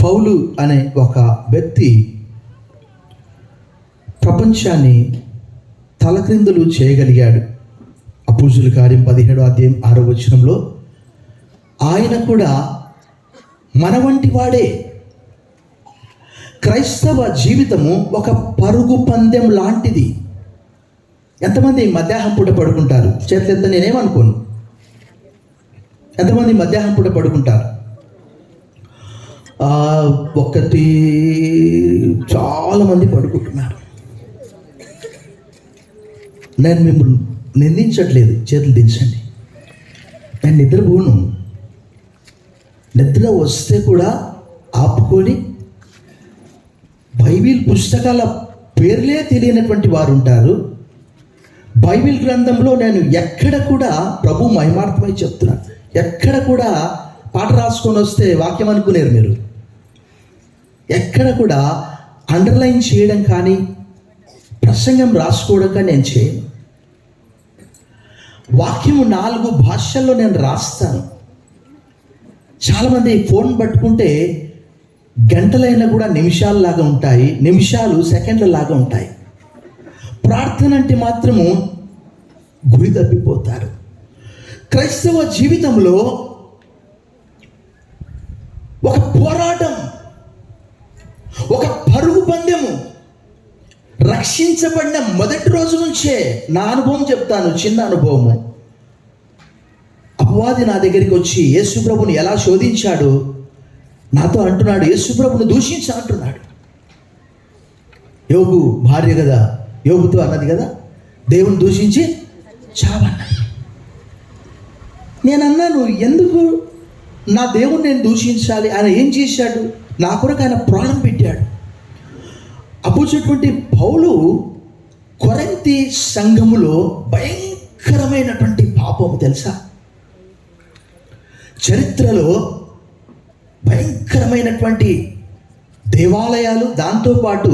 పౌలు అనే ఒక వ్యక్తి ప్రపంచాన్ని తలక్రిందులు చేయగలిగాడు. అపోస్తలుల కార్యం 17వ అధ్యాయం 6వ వచనంలో ఆయన కూడా మన వంటి వాడే. క్రైస్తవ జీవితము ఒక పరుగు పందెం లాంటిది. ఎంతమంది మధ్యాహ్నం పూట పడుకుంటారు? చేతులు ఎత్త, నేనేమనుకోను. ఎంతమంది మధ్యాహ్నం పూట పడుకుంటారు? ఒకటి, చాలామంది పడుకుంటున్నారు. నేను మిమ్మల్ని నిందించట్లేదు, చేతులు దించండి. నేను నిద్రపోను. నిద్ర వస్తే కూడా ఆపుకొని బైబిల్ పుస్తకాల పేర్లే తెలియనటువంటి వారు ఉంటారు. బైబిల్ గ్రంథంలో నేను ఎక్కడ కూడా ప్రభు మహిమార్థమై చెప్తున్నాను. ఎక్కడ కూడా పాట రాసుకొని వస్తే వాక్యం అనుకునేరు మీరు. ఎక్కడ కూడా అండర్లైన్ చేయడం కానీ ప్రసంగం రాసుకోవడం కానీ నేను చేయను. వాక్యము 4 భాషల్లో నేను రాస్తాను. చాలామంది ఫోన్ పట్టుకుంటే గంటలైనా కూడా నిమిషాలలాగా ఉంటాయి, నిమిషాలు సెకండ్లలాగా ఉంటాయి. ప్రార్థన అంటే మాత్రము గురి తప్పిపోతారు. క్రైస్తవ జీవితంలో ఒక పోరాటం, ఒక పరుగు పందెము. రక్షించబడిన మొదటి రోజు నుంచే నా అనుభవం చెప్తాను, చిన్న అనుభవము. అపవాది నా దగ్గరికి వచ్చి యేసుప్రభుని ఎలా శోధించాడు నాతో అంటున్నాడు, యేసుప్రభుని దూషించా అంటున్నాడు. యోబు భార్య కదా, యోబుతో అన్నది కదా, దేవుని దూషించి చావన్నాడు. నేను అన్నాను, ఎందుకు నా దేవుని నేను దూషించాలి? ఆయన ఏం చేశాడు? నా కొరకు ఆయన ప్రాణం పెట్టాడు. అపోజినటువంటి పౌలు కొరింథీ సంఘములో భయంకరమైనటువంటి పాపము తెలుసా? చరిత్రలో భయంకరమైనటువంటి దేవాలయాలు, దాంతోపాటు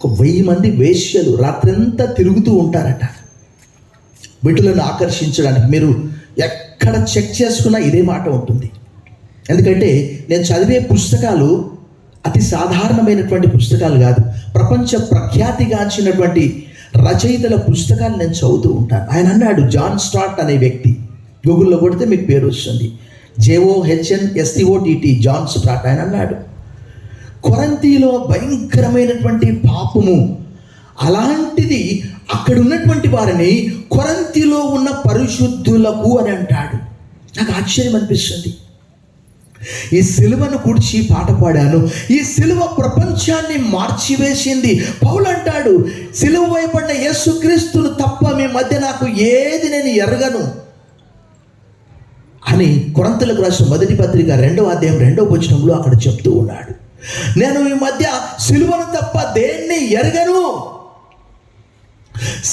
1000 మంది వేశ్యలు రాత్రంతా తిరుగుతూ ఉంటారట వీటిలను ఆకర్షించడానికి. మీరు ఎక్కడ చెక్ చేసుకున్నా ఇదే మాట ఉంటుంది. ఎందుకంటే నేను చదివే పుస్తకాలు అతి సాధారణమైనటువంటి పుస్తకాలు కాదు. ప్రపంచ ప్రఖ్యాతిగాంచినటువంటి రచయితల పుస్తకాలు నేను చదువుతూ ఉంటాను. ఆయన అన్నాడు, జాన్ స్టార్ట్ అనే వ్యక్తి, గూగుల్లో కొడితే మీకు పేరు వస్తుంది, JOHNSTOTT, జాన్ స్టార్ట్. ఆయన అన్నాడు, కొరింథీలో భయంకరమైనటువంటి పాపము, అలాంటిది అక్కడ ఉన్నటువంటి వారిని కొరింథీలో ఉన్న పరిశుద్ధులకు అని అంటాడు. నాకు ఆశ్చర్యం అనిపిస్తుంది. ఈ సిలువను గురించి పాట పాడాను. ఈ సిలువ ప్రపంచాన్ని మార్చివేసింది. పౌలు అంటాడు, సిలువ వైపడిన యేసుక్రీస్తును తప్ప మీ మధ్య నాకు ఏది నేను ఎరగను అని కొరింథీయులకు రాసిన మొదటి పత్రిక 2వ అధ్యాయం 2వ వచనంలో అక్కడ చెప్తూ ఉన్నాడు. నేను ఈ మధ్య సిలువను తప్ప దేన్ని ఎరగను.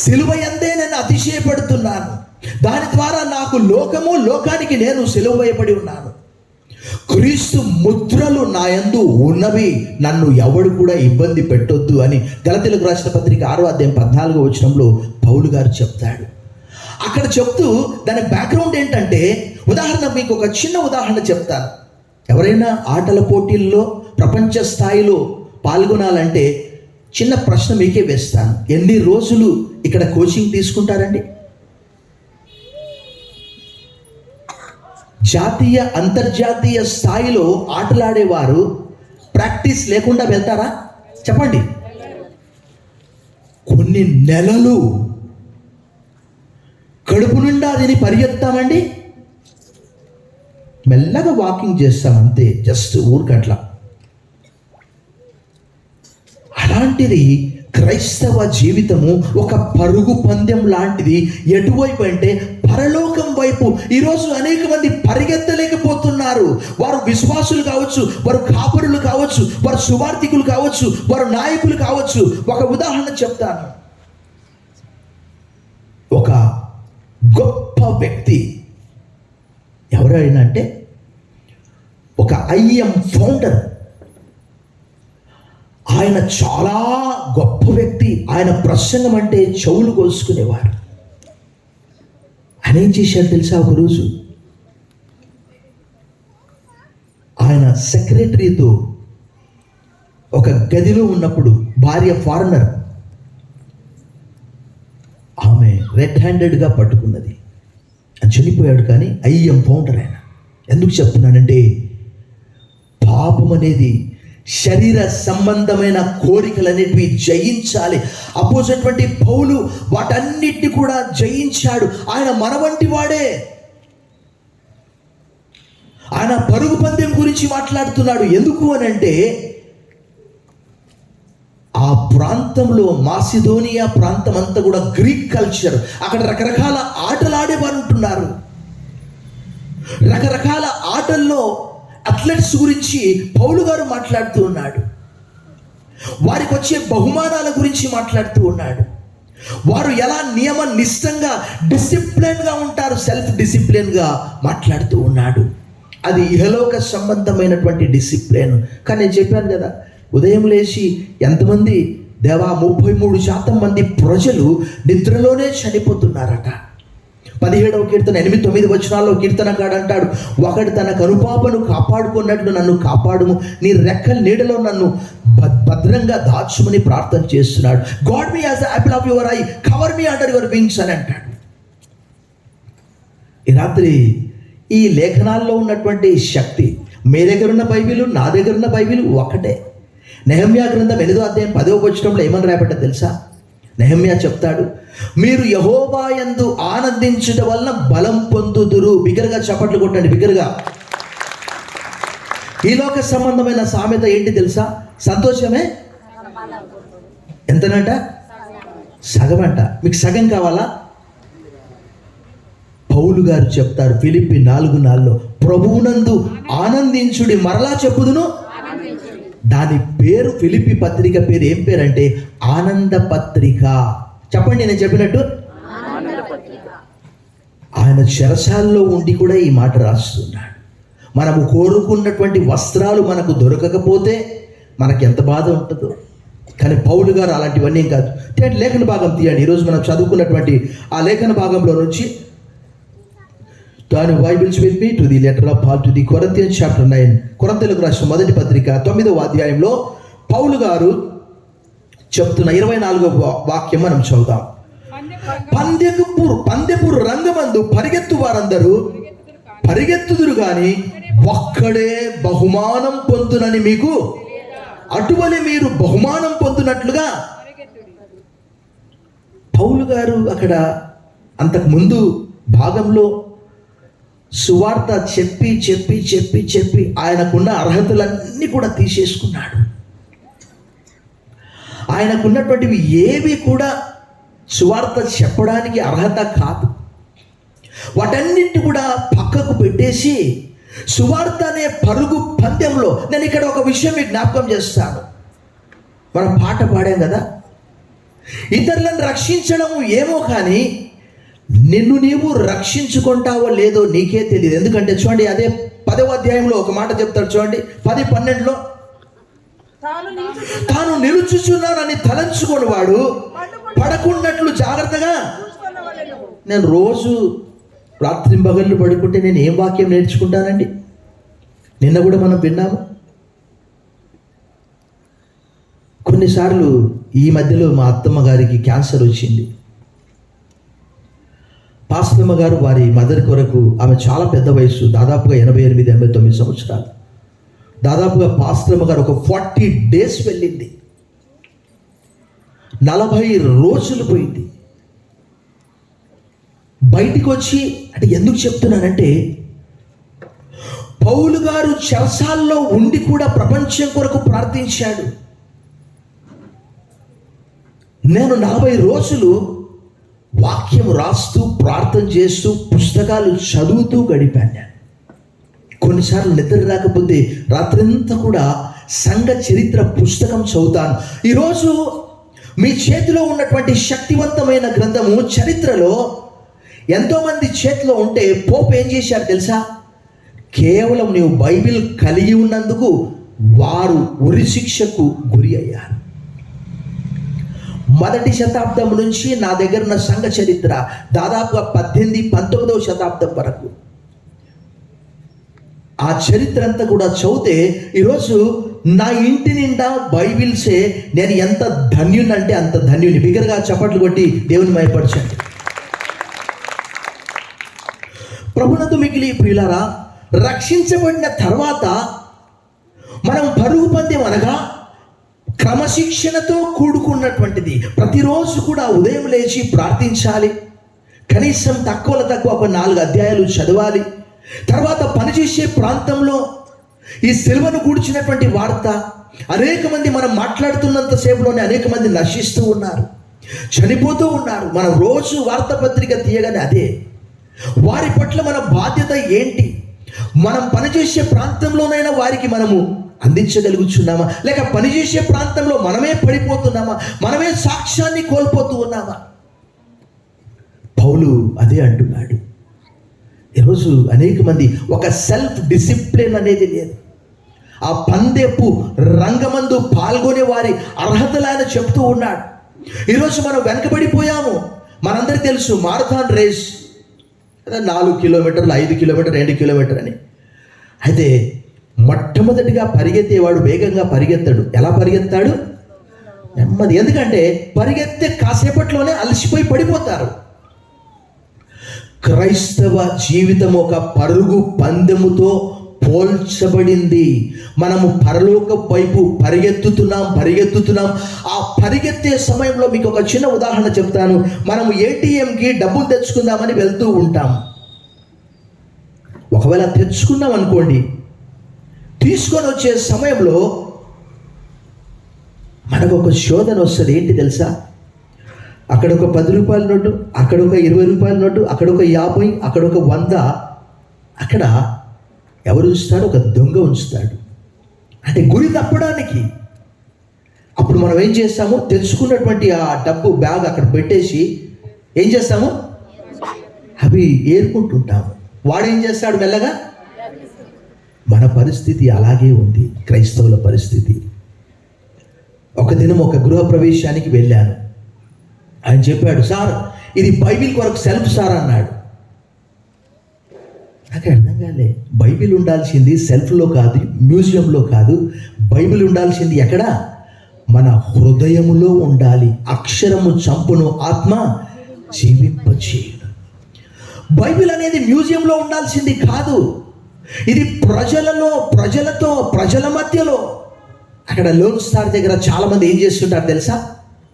సిలువ యందే నేను అతిశయపడుతున్నాను. దాని ద్వారా నాకు లోకము, లోకానికి నేను సిలువ వేయబడి ఉన్నాను. క్రీస్తు ముద్రలు నా యందు ఉన్నవి, నన్ను ఎవడు కూడా ఇబ్బంది పెట్టొద్దు అని గలతీయులకు రాసిన పత్రిక 6వ అధ్యాయం 14వ వచనంలో పౌలు గారు చెప్తాడు. అక్కడ చెప్తూ దాని బ్యాక్గ్రౌండ్ ఏంటంటే, ఉదాహరణ మీకు ఒక చిన్న ఉదాహరణ చెప్తాను. ఎవరైనా ఆటల పోటీల్లో ప్రపంచ స్థాయిలో పాల్గొనాలంటే చిన్న ప్రశ్న మీకే వేస్తాను. ఎన్ని రోజులు ఇక్కడ కోచింగ్ తీసుకుంటారండి? జాతీయ అంతర్జాతీయ స్థాయిలో ఆటలాడేవారు ప్రాక్టీస్ లేకుండా వెళ్తారా? చెప్పండి. కొన్ని నెలలు కడుపు నిండా దీన్ని పరిగెత్తామండి. మెల్లగా వాకింగ్ చేస్తాం అంతే, జస్ట్ ఊరికట్లా. అలాంటిది క్రైస్తవ జీవితము ఒక పరుగు పందెం లాంటిది. ఎటువైపు అంటే పరలోకం వైపు. ఈరోజు అనేక మంది పరిగెత్తలేకపోతున్నారు. వారు విశ్వాసులు కావచ్చు, వారు కాపరులు కావచ్చు, వారు సువార్థికులు కావచ్చు, వారు నాయకులు కావచ్చు. ఒక ఉదాహరణ చెప్తాను. ఒక గొప్ప వ్యక్తి ఎవరైనా అంటే ఒక IM ఫౌండర్. ఆయన చాలా గొప్ప వ్యక్తి. ఆయన ప్రసంగం అంటే చెవులు కోసుకునేవారు. ఆయన ఏం చేశాడు తెలుసా? ఒకరోజు ఆయన సెక్రటరీతో ఒక గదిలో ఉన్నప్పుడు భార్య ఫారినర్, ఆమె రెడ్ హ్యాండెడ్గా పట్టుకున్నది. చనిపోయాడు, కానీ ఐఎం ఫౌండర్ ఆయన. ఎందుకు చెప్తున్నానంటే పాపం అనేది శరీర సంబంధమైన కోరికలు అనేటివి జయించాలి. అపోజినటువంటి పౌలు వాటన్నిటిని కూడా జయించాడు. ఆయన మన వంటి వాడే. ఆయన పరుగు పందెం గురించి మాట్లాడుతున్నాడు. ఎందుకు అని అంటే ఆ ప్రాంతంలో, మాసిదోనియా ప్రాంతం అంతా కూడా గ్రీక్ కల్చర్. అక్కడ రకరకాల ఆటలు ఆడేవారు ఉంటున్నారు. రకరకాల ఆటల్లో అథ్లెట్స్ గురించి పౌలు గారు మాట్లాడుతూ ఉన్నాడు. వారికి వచ్చే బహుమానాల గురించి మాట్లాడుతూ ఉన్నాడు. వారు ఎలా నియమ నిష్టంగా డిసిప్లిన్గా ఉంటారు, సెల్ఫ్ డిసిప్లిన్గా మాట్లాడుతూ ఉన్నాడు. అది ఇహలోక సంబంధమైనటువంటి డిసిప్లిన్. కానీ నేను చెప్పాను కదా, ఉదయం లేచి ఎంతమంది దేవా 33% మంది ప్రజలు నిద్రలోనే చనిపోతున్నారట. 17వ కీర్తన 8-9 వచనాల్లో కీర్తనకాడు అంటాడు, ఒకడు తన కనుపాపను కాపాడుకున్నట్లు నన్ను కాపాడుము, నీ రెక్కల నీడలో నన్ను భద్రంగా దాచుమని ప్రార్థన చేస్తున్నాడు. God me as the Apple of your I, cover me under your wings అని అంటాడు. ఈ రాత్రి ఈ లేఖనాల్లో ఉన్నటువంటి శక్తి, మీ దగ్గర ఉన్న బైబిలు నా దగ్గర ఉన్న బైబిలు ఒకటే. నెహమ్యా గ్రంథం 8వ అధ్యాయం 10వ వచనంలో ఏమని రాయబడ్డ తెలుసా? నెహమ్యా చెప్తాడు, మీరు యెహోవా యందు ఆనందించుట వలన బలం పొందుదురు. బిగ్గరగా చప్పట్లు కొట్టండి, బిగ్గరగా. ఈ లోక సంబంధమైన సామెత ఏంటి తెలుసా? సంతోషమే ఎంతనంట? సగం అంట. మీకు సగం కావాలా? పౌలు గారు చెప్తారు ఫిలిప్పి 4:4, ప్రభువునందు ఆనందించుడి. మరలా చెప్పుదును, దాని పేరు, ఫిలిప్పి పత్రిక పేరు ఏం పేరంటే ఆనంద పత్రిక. చెప్పండి, నేను చెప్పినట్టు. ఆయన చెరసాల్లో ఉండి కూడా ఈ మాట రాస్తున్నాడు. మనము కోరుకున్నటువంటి వస్త్రాలు మనకు దొరకకపోతే మనకి ఎంత బాధ ఉంటుందో. కానీ పౌలు గారు అలాంటివన్నీ కాదు. లేఖన భాగం తీయండి. ఈరోజు మనం చదువుకున్నటువంటి ఆ లేఖన భాగంలో నుంచి, turn your Bibles with me to the letter of Paul to the Corinthians chapter 9. కొరింథీయులకు రాసిన మొదటి పత్రిక 9వ అధ్యాయంలో పౌలు గారు చెప్తున్న 24వ వాక్యం మనం చదువుదాం. పందెపు రంగమందు పరిగెత్తు వారందరూ పరిగెత్తుదురు గాని ఒక్కడే బహుమానం పొందునని మీకు అటువలే మీరు బహుమానం పొందునట్లుగా. పౌలు గారు అక్కడ అంతకు ముందు భాగంలో సువార్త చెప్పి చెప్పి చెప్పి చెప్పి ఆయనకున్న అర్హతలన్నీ కూడా తీసేసుకున్నాడు. ఆయనకున్నటువంటివి ఏవి కూడా సువార్త చెప్పడానికి అర్హత కాదు. వాటన్నింటినీ కూడా పక్కకు పెట్టేసి సువార్త అనే పరుగు పందెంలో, నేను ఇక్కడ ఒక విషయం మీకు జ్ఞాపకం చేస్తాను. మనం పాట పాడాం కదా, ఇతరులను రక్షించడం ఏమో కానీ నిన్ను నీవు రక్షించుకుంటావో లేదో నీకే తెలియదు. ఎందుకంటే చూడండి, అదే 10వ అధ్యాయంలో ఒక మాట చెప్తాడు చూడండి, 10:12లో, తాను నిలుచుచున్నానని తలంచుకొని వాడు పడకున్నట్లు జాగ్రత్తగా. నేను రోజు రాత్రి పగళ్ళు పడుకుంటే నేను ఏం వాక్యం నేర్చుకుంటానండి? నిన్న కూడా మనం విన్నాము. కొన్నిసార్లు ఈ మధ్యలో మా అత్తమ్మ గారికి క్యాన్సర్ వచ్చింది. పాస్టమ్మ గారు వారి మదర్ కొరకు, ఆమె చాలా పెద్ద వయసు, దాదాపుగా 88-89 సంవత్సరాలు. దాదాపుగా పాస్టమ్మ గారు ఒక 40 days వెళ్ళింది, 40 రోజులు పోయింది. బయటికి వచ్చి, అంటే ఎందుకు చెప్తున్నానంటే పౌలు గారు చెరసాల్లో ఉండి కూడా ప్రపంచం కొరకు ప్రార్థించాడు. నేను 40 రోజులు వాక్యం రాస్తూ ప్రార్థన చేస్తూ పుస్తకాలు చదువుతూ గడిపాను. కొన్నిసార్లు నిద్ర రాకపోతే రాత్రంతా కూడా సంఘ చరిత్ర పుస్తకం చదువుతాను. ఈరోజు మీ చేతిలో ఉన్నటువంటి శక్తివంతమైన గ్రంథము చరిత్రలో ఎంతోమంది చేతిలో ఉంటే పోపు ఏం చేశారు తెలుసా? కేవలం నీవు బైబిల్ కలిగి ఉన్నందుకు వారు ఉరి శిక్షకు గురి అయ్యారు. మొదటి శతాబ్దం నుంచి నా దగ్గర ఉన్న సంఘ చరిత్ర దాదాపుగా 18-19వ శతాబ్దం వరకు ఆ చరిత్ర అంతా కూడా చదివితే ఈరోజు నా ఇంటి నిండా బైబిల్సే, నేను ఎంత ధన్యునంటే అంత ధన్యుని. బిగ్గరగా చప్పట్లు కొట్టి దేవుని మయపరచండి. ప్రభునందు మిగిలి ప్రియులారా, రక్షించబడిన తర్వాత మనం పరుగు పందెం అనగా క్రమశిక్షణతో కూడుకున్నటువంటిది. ప్రతిరోజు కూడా ఉదయం లేచి ప్రార్థించాలి, కనీసం తక్కువలో తక్కువ ఒక 4 అధ్యాయాలు చదవాలి. తర్వాత పనిచేసే ప్రాంతంలో ఈ సిలువను కూర్చున్నటువంటి వార్త అనేక మంది, మనం మాట్లాడుతున్నంతసేపులోనే అనేక మంది నశిస్తూ ఉన్నారు, చనిపోతూ ఉన్నారు. మనం రోజు వార్తాపత్రిక తీయగానే అదే. వారి పట్ల మన బాధ్యత ఏంటి? మనం పనిచేసే ప్రాంతంలోనైనా వారికి మనము అందించగలుగుతున్నామా, లేక పనిచేసే ప్రాంతంలో మనమే పడిపోతున్నామా, మనమే సాక్ష్యాన్ని కోల్పోతూ ఉన్నామా? పౌలు అదే అంటున్నాడు. ఈరోజు అనేక మంది ఒక సెల్ఫ్ డిసిప్లిన్ అనేది లేదు. ఆ పందెపు రంగమందు పాల్గొనే వారి అర్హతలను చెప్తూ ఉన్నాడు. ఈరోజు మనం వెనకబడిపోయాము. మనందరికీ తెలుసు మారథాన్ రేస్ 4 కిలోమీటర్లు, 5 కిలోమీటర్, 2 కిలోమీటర్ అని. అయితే మొట్టమొదటిగా పరిగెత్తేవాడు వేగంగా పరిగెత్తాడు. ఎలా పరిగెత్తాడు? నెమ్మది. ఎందుకంటే పరిగెత్తే కాసేపట్లోనే అలసిపోయి పడిపోతారు. క్రైస్తవ జీవితం ఒక పరుగు పందెముతో పోల్చబడింది. మనము పరలోక వైపు పరిగెత్తుతున్నాం. ఆ పరిగెత్తే సమయంలో మీకు ఒక చిన్న ఉదాహరణ చెప్తాను. మనము ఏటీఎంకి డబ్బులు తెచ్చుకుందామని వెళ్తూ ఉంటాం. ఒకవేళ తెచ్చుకున్నాం అనుకోండి, తీసుకొని వచ్చే సమయంలో మనకు ఒక శోధన వస్తుంది. ఏంటి తెలుసా? అక్కడ ఒక 10 రూపాయల నోటు, అక్కడ ఒక 20 రూపాయల నోటు, అక్కడ ఒక 50, అక్కడ ఒక 100. అక్కడ ఎవరు ఉంచుతాడు? ఒక దొంగ ఉంచుతాడు. అంటే గురి తప్పడానికి. అప్పుడు మనం ఏం చేస్తాము? తెచ్చుకున్నటువంటి ఆ డబ్బు బ్యాగ్ అక్కడ పెట్టేసి ఏం చేస్తాము? అవి ఏరుకుంటుంటాము. వాడేం చేస్తాడు? మెల్లగా. మన పరిస్థితి అలాగే ఉంది, క్రైస్తవుల పరిస్థితి. ఒక దినం ఒక గృహ ప్రవేశానికి వెళ్ళాను. ఆయన చెప్పాడు, సార్ ఇది బైబిల్ కొరకు సెల్ఫ్ సార్ అన్నాడు. నాకు అర్థం కాలే. బైబిల్ ఉండాల్సింది సెల్ఫ్లో కాదు, మ్యూజియంలో కాదు. బైబిల్ ఉండాల్సింది ఎక్కడ? మన హృదయములో ఉండాలి. అక్షరము చంపును, ఆత్మ జీవింపచేయును. బైబిల్ అనేది మ్యూజియంలో ఉండాల్సింది కాదు. ఇది ప్రజలతో ప్రజల మధ్యలో. అక్కడ లోన్ స్టార్ దగ్గర చాలామంది ఏం చేస్తుంటారు తెలుసా?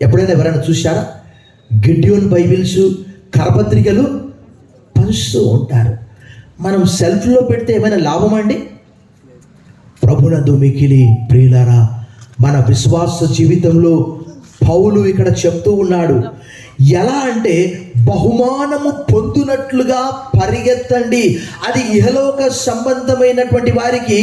ఎప్పుడైనా ఎవరైనా చూశారా? గిడ్యోన్ బైబిల్స్, కరపత్రికలు పంచుతూ ఉంటారు. మనం సెల్ఫ్లో పెడితే ఏమైనా లాభం అండి? ప్రభునందు మిక్కిలి ప్రియులారా, మన విశ్వాస జీవితంలో పౌలు ఇక్కడ చెప్తూ ఉన్నాడు. ఎలా అంటే బహుమానము పొందునట్లుగా పరిగెత్తండి. అది ఇహలోక సంబంధమైనటువంటి వారికి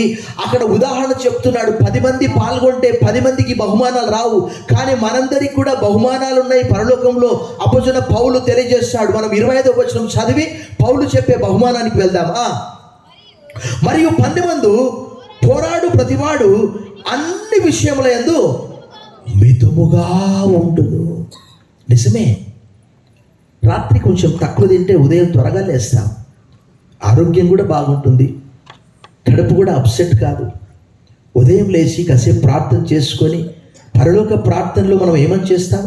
అక్కడ ఉదాహరణ చెప్తున్నాడు. 10 మంది పాల్గొంటే 10 మందికి బహుమానాలు రావు, కానీ మనందరికి కూడా బహుమానాలు ఉన్నాయి పరలోకంలో. అపోస్తలుడైన పౌలు తెలియజేస్తాడు. మనం 25వ వచనం చదివి పౌలు చెప్పే బహుమానానికి వెళ్దామా? మరియు పందెమందు పోరాడు ప్రతివాడు అన్ని విషయముల యందు మితముగా ఉండును. నిజమే. రాత్రి కొంచెం తక్కువ తింటే ఉదయం త్వరగా లేస్తాం, ఆరోగ్యం కూడా బాగుంటుంది, కడుపు కూడా అప్సెట్ కాదు. ఉదయం లేచి కాసేపు ప్రార్థన చేసుకొని, పరలోక ప్రార్థనలో మనం ఏమని చేస్తాం?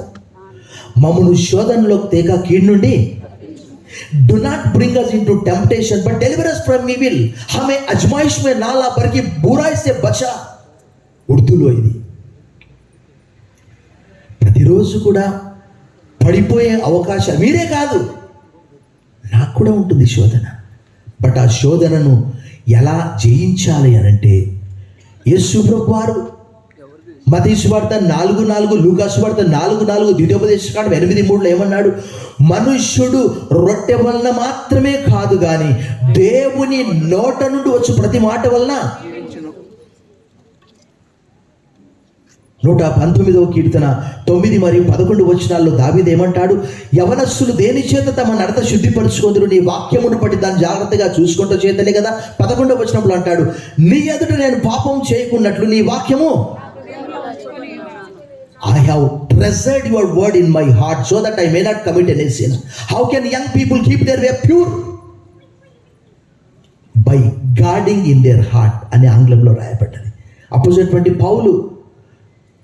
మమ్మను శోధనలోకి తేక కీడు నుండి, do not bring us into temptation but deliver us from evil. हमें आजमाइश में ना ला बल्कि बुराई से बचा. ఉర్దూలో ఇది. ప్రతిరోజు కూడా పడిపోయే అవకాశం మీరే కాదు, నాకు కూడా ఉంటుంది శోధన. బట్ ఆ శోధనను ఎలా జయించాలి అనంటే యేసు ప్రభువు వారు మత్తయి సువార్త 4:4, లూకా సువార్త 4:4, ద్వితీయోపదేశకాండం 8:3 ఏమన్నాడు? మనుష్యుడు రొట్టె వలన మాత్రమే కాదు కానీ దేవుని నోట నుండి వచ్చు ప్రతి మాట వలన. 119వ కీర్తన 9 మరియు 11 వచనాల్లో దావీదు ఏమంటాడు? యవనస్సులు దేని చేత తమ నడత శుద్ధిపరచుకొందురు, నీ వాక్యమును బట్టి దాన్ని జాగ్రత్తగా చూసుకుంటూ చేతనే కదా. 11వ వచనంలో అంటాడు, నీ ఎదుట నేను పాపం చేయకున్నట్లు నీ వాక్యము I have treasured your word in my heart so that I may not commit any sin. How can young people keep their way pure? By guarding in their heart అని ఆంగ్లంలో రాయబడ్డది. అపోజిట్ పౌలు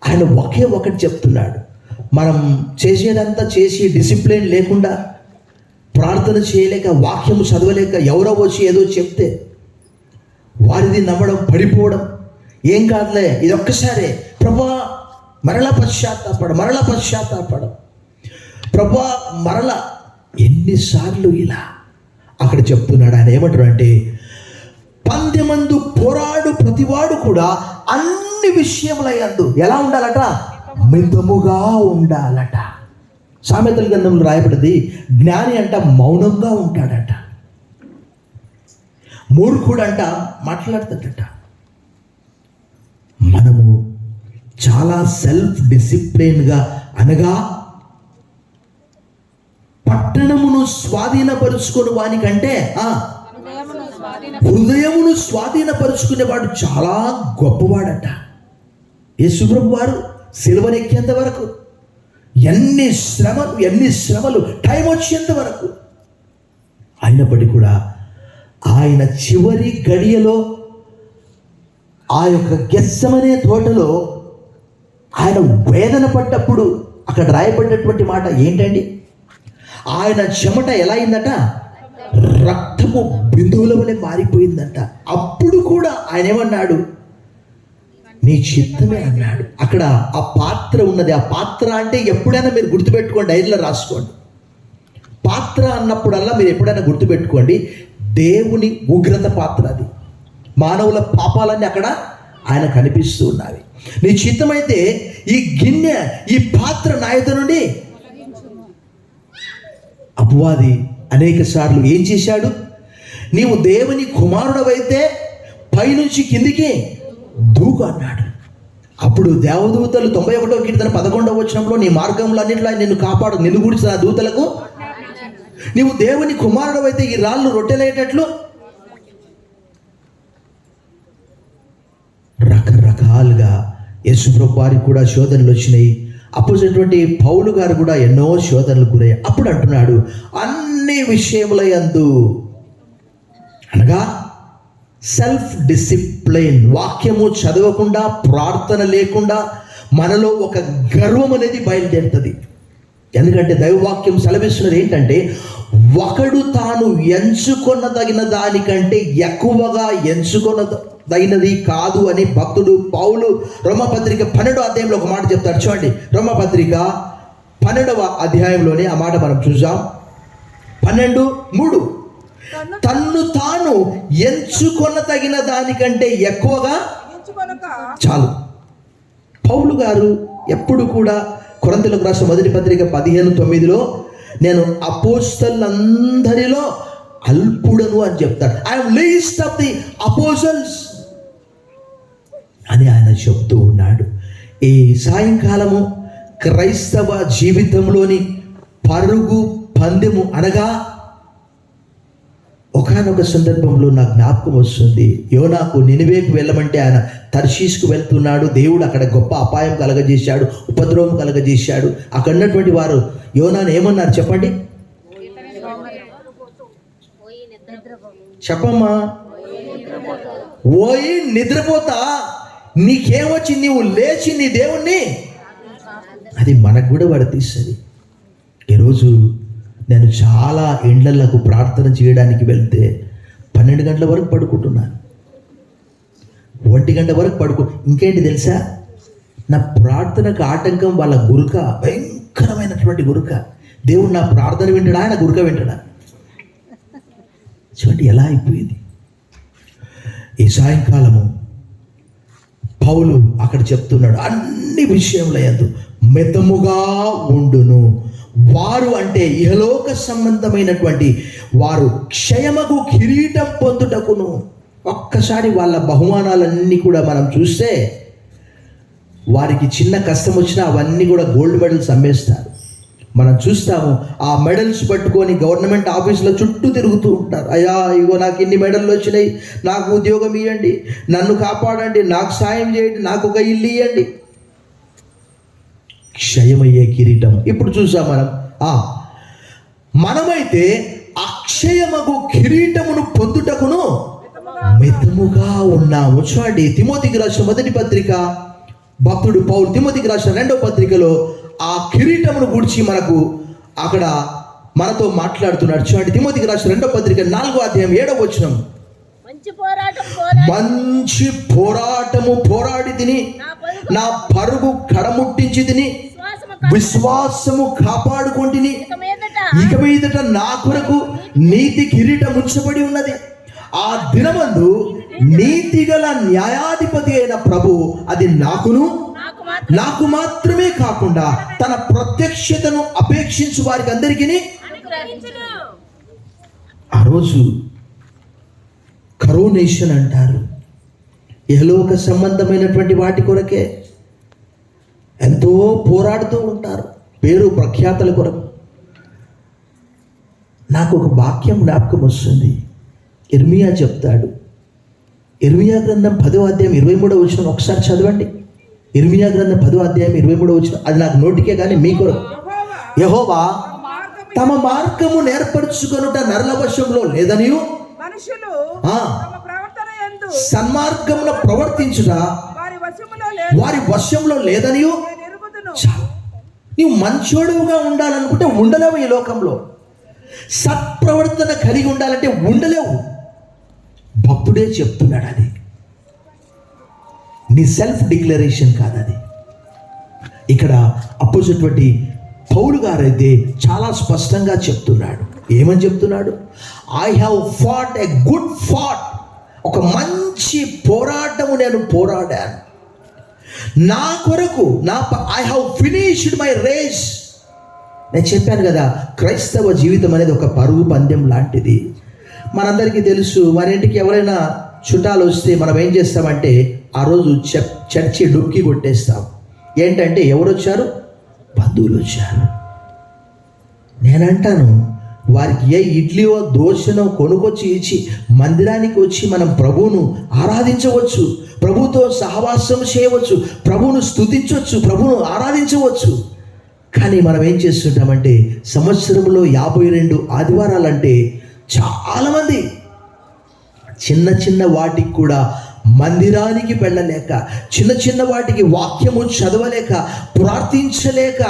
ఆయన ఒకే ఒకటి చెప్తున్నాడు. మనం చేసేదంతా చేసి డిసిప్లిన్ లేకుండా, ప్రార్థన చేయలేక, వాక్యము చదవలేక, ఎవరో వచ్చి ఏదో చెప్తే వారిది నమ్మడం, పడిపోవడం ఏం కాదులే, ఇది ఒక్కసారే ప్రభా మరలా పశ్చాత్తాపడం ప్రభా మరలా. ఎన్నిసార్లు ఇలా అక్కడ చెప్తున్నాడు. ఆయన ఏమంటారు అంటే, పందెమందు పోరాడు ప్రతివాడు కూడా అన్ని విషయములయందు ఎలా ఉండాలట? మితముగా ఉండాలట. సామెతల గ్రంథంలో రాయబడింది, జ్ఞాని అంట మౌనంగా ఉంటాడట, మూర్ఖుడు అంట మాట్లాడతాడట. మనము చాలా సెల్ఫ్ డిసిప్లిన్గా, అనగా పట్టణమును స్వాధీనపరుచుకుని వానికంటే హృదయమును స్వాధీనపరుచుకునేవాడు చాలా గొప్పవాడట. యేసుప్రభు వారు సిలువనెక్కేంత వరకు ఎన్ని శ్రమలు టైం వచ్చేంత వరకు, అయినప్పటికీ కూడా ఆయన చివరి గడియలో ఆ యొక్క గెత్సెమనే తోటలో ఆయన వేదన పడ్డప్పుడు అక్కడ రాయబడ్డటువంటి మాట ఏంటండి? ఆయన చెమట ఎలా అయిందట? రక్తము బిందువుల వలె మారిపోయిందంట. అప్పుడు కూడా ఆయన ఏమన్నాడు? నీ చిత్తమే అన్నాడు. అక్కడ ఆ పాత్ర ఉన్నది. ఆ పాత్ర అంటే ఎప్పుడైనా మీరు గుర్తుపెట్టుకోండి, డైరీలో రాసుకోండి. పాత్ర అన్నప్పుడల్లా మీరు ఎప్పుడైనా గుర్తుపెట్టుకోండి, దేవుని ఉగ్రత పాత్ర అది. మానవుల పాపాలన్నీ అక్కడ ఆయన కనిపిస్తూ ఉన్నవి. నీ చిత్తమైతే ఈ గిన్నె, ఈ పాత్ర నా యొద్ద నుండి. అపవాది అనేక సార్లు ఏం చేశాడు? నీవు దేవుని కుమారుడవైతే పైనుంచి కిందికి దూకు అన్నాడు. అప్పుడు దేవదూతలు 91వ కీర్తన 11వ వచనంలో, నీ మార్గంలో అన్నింటిలో నిన్ను కాపాడు, నిన్ను గురించిన దూతలకు నీవు దేవుని కుమారుడవైతే ఈ రాళ్ళు రొట్టెలేటట్లు. రకరకాలుగా యేసుప్రభు వారికి కూడా శోధనలు వచ్చినాయి. అపోజిట్ పౌలు గారు కూడా ఎన్నో శోధనలు గురయ్యాయి. అప్పుడు అంటున్నాడు, అన్ని విషయముల యందు, అనగా సెల్ఫ్ డిసిప్లిన్, వాక్యము చదవకుండా, ప్రార్థన లేకుండా మనలో ఒక గర్వం అనేది బయలుదేరుతుంది. ఎందుకంటే దైవవాక్యం సెలవిస్తున్నది ఏంటంటే, ఒకడు తాను ఎంచుకొనదగిన దానికంటే ఎక్కువగా ఎంచుకొనదగినది కాదు అని భక్తుడు పౌలు రోమపత్రిక 12వ అధ్యాయంలో ఒక మాట చెప్తాడు. చూడండి, రోమపత్రిక 12వ అధ్యాయంలోనే ఆ మాట మనం చూసాం. 12:3, తన్ను తాను ఎంచుకొనదగిన దానికంటే ఎక్కువగా చాలు. పౌలు గారు ఎప్పుడు కూడా కొరింథీయులకు రాసిన మొదటి పత్రిక 15:9లో నేను అపోస్తలులందరిలో అల్పుడను అని చెప్తాడు. I'm least of the apostles అని ఆయన చెప్తూ ఉన్నాడు. ఈ సాయంకాలము క్రైస్తవ జీవితంలోని పరుగు పందెము, అనగా ఒకానొక సందర్భంలో నాకు జ్ఞాపకం వస్తుంది. యోనాకు నినివేకు వెళ్ళమంటే ఆయన తర్షీష్కు వెళ్తున్నాడు. దేవుడు అక్కడ గొప్ప అపాయం కలగజేశాడు, ఉపద్రవం కలగజేశాడు. అక్కడ ఉన్నటువంటి వారు యోనాను ఏమన్నారు చెప్పండి? చెప్పమ్మా. ఓయి నిద్రపోతా, నీకేమొచ్చి నీవు లేచి నీ దేవుణ్ణి. అది మనకు కూడా వర్తిస్తుంది. ఈరోజు నేను చాలా ఇండ్లకు ప్రార్థన చేయడానికి వెళ్తే 12 గంటల వరకు పడుకుంటున్నాను, 1 గంట వరకు ఇంకేంటి తెలుసా, నా ప్రార్థనకు ఆటంకం వాళ్ళ గురుక, భయంకరమైనటువంటి గురుక. దేవుడు నా ప్రార్థన వింటాడా, ఆయన గురుక వింటాడా? చూడండి ఎలా అయిపోయింది. ఈ సాయంకాలము పౌలు అక్కడ చెప్తున్నాడు, అన్ని విషయంలో యందు మితముగా ఉండును. వారు అంటే ఇహలోక సంబంధమైనటువంటి వారు క్షయమగు కిరీటం పొందుటకును. ఒక్కసారి వాళ్ళ బహుమానాలన్నీ కూడా మనం చూస్తే, వారికి చిన్న కష్టం వచ్చినా అవన్నీ కూడా గోల్డ్ మెడల్స్ అమ్మేస్తారు. మనం చూస్తాము, ఆ మెడల్స్ పట్టుకొని గవర్నమెంట్ ఆఫీసులో చుట్టూ తిరుగుతూ ఉంటారు. అయ్యా ఇగో నాకు ఇన్ని మెడల్లు వచ్చినాయి, నాకు ఉద్యోగం ఇవ్వండి, నన్ను కాపాడండి, నాకు సాయం చేయండి, నాకు ఒక ఇల్లు ఇవ్వండి. క్షయమయ్యే కిరీటం. ఇప్పుడు చూసాం మనమైతే అక్షయమగు కిరీటమును పొందుటకును మితముగా ఉన్నాము. చూడండి, తిమోతికి రాసిన మొదటి పత్రిక భక్తుడు పౌలు తిమోతికి రాసిన 2వ పత్రికలో ఆ కిరీటమును గురించి మనకు అక్కడ మనతో మాట్లాడుతున్నాడు. చూడండి, తిమోతికి రాసిన 2వ పత్రిక 4వ అధ్యాయం 7వ వచనం. మంచి పోరాటము పోరాడి తిని నా పరుగు కడముట్టించి తిని విశ్వాసము కాపాడుకొంటిని. ఇక మీదట నా కొరకు నీతి కిరీటం ఉంచబడి ఉన్నది. ఆ దినమందు నీతిగల న్యాయాధిపతి అయిన ప్రభు అది నాకు మాత్రమే కాకుండా తన ప్రత్యక్షతను అపేక్షించు వారికి అందరికీ. ఆ రోజు కరోనేషన్ అంటారు. ఇహలోక సంబంధమైనటువంటి వాటి కొరకే ఎంతో పోరాడుతూ ఉంటారు, పేరు ప్రఖ్యాతల కొరకు. నాకు ఒక వాక్యం జ్ఞాపకం వస్తుంది. ఇర్మియా చెప్తాడు. ఇర్మియా గ్రంథం 10వ అధ్యాయం 23వ వచనం ఒకసారి చదవండి. ఇర్మియా గ్రంథం 10వ అధ్యాయం 23వ వచనం. అది నాకు నోటికే కానీ మీ కొరకు. యెహోవా తమ మార్గము నేర్పరచుకొనుట నరుల వశంలో లేదనియు సన్మార్గమున ప్రవర్తించుట వారి వశంలో లేదనియు. నీవు మంచోడుగా ఉండాలనుకుంటే ఉండలేవు ఈ లోకంలో. సత్ప్రవర్తన కలిగి ఉండాలంటే ఉండలేవు. భక్తుడే చెప్తున్నాడు. అది నీ సెల్ఫ్ డిక్లరేషన్ కాదు. అది ఇక్కడ అపోజిట్ పౌలు గారైతే చాలా స్పష్టంగా చెప్తున్నాడు. ఏమని చెప్తున్నాడు? I have fought a good fight. ఒక మంచి పోరాటము నేను పోరాడాను. నా కొరకు I have finished my race. నేను చెప్పాను కదా, క్రైస్తవ జీవితం అనేది ఒక పరుగు పందెం లాంటిది. మనందరికీ తెలుసు. మన ఇంటికి ఎవరైనా చుట్టాలు వస్తే మనం ఏం చేస్తామంటే ఆ రోజు చర్చి డుక్కి కొట్టేస్తాం. ఏంటంటే ఎవరు వచ్చారు? బంధువులు వచ్చారు. నేనంటాను, వారికి ఏ ఇడ్లీయో దోశనో కొనుకొచ్చి ఇచ్చి మందిరానికి వచ్చి మనం ప్రభువును ఆరాధించవచ్చు, ప్రభువుతో సహవాసం చేయవచ్చు, ప్రభువును స్తుతించవచ్చు, ప్రభువును ఆరాధించవచ్చు. కానీ మనం ఏం చేస్తుంటామంటే సంవత్సరంలో 52 ఆదివారాలంటే చాలామంది చిన్న చిన్న వాటికి కూడా మందిరానికి వెళ్ళలేక, చిన్న చిన్న వాటికి వాక్యము చదవలేక, ప్రార్థించలేక,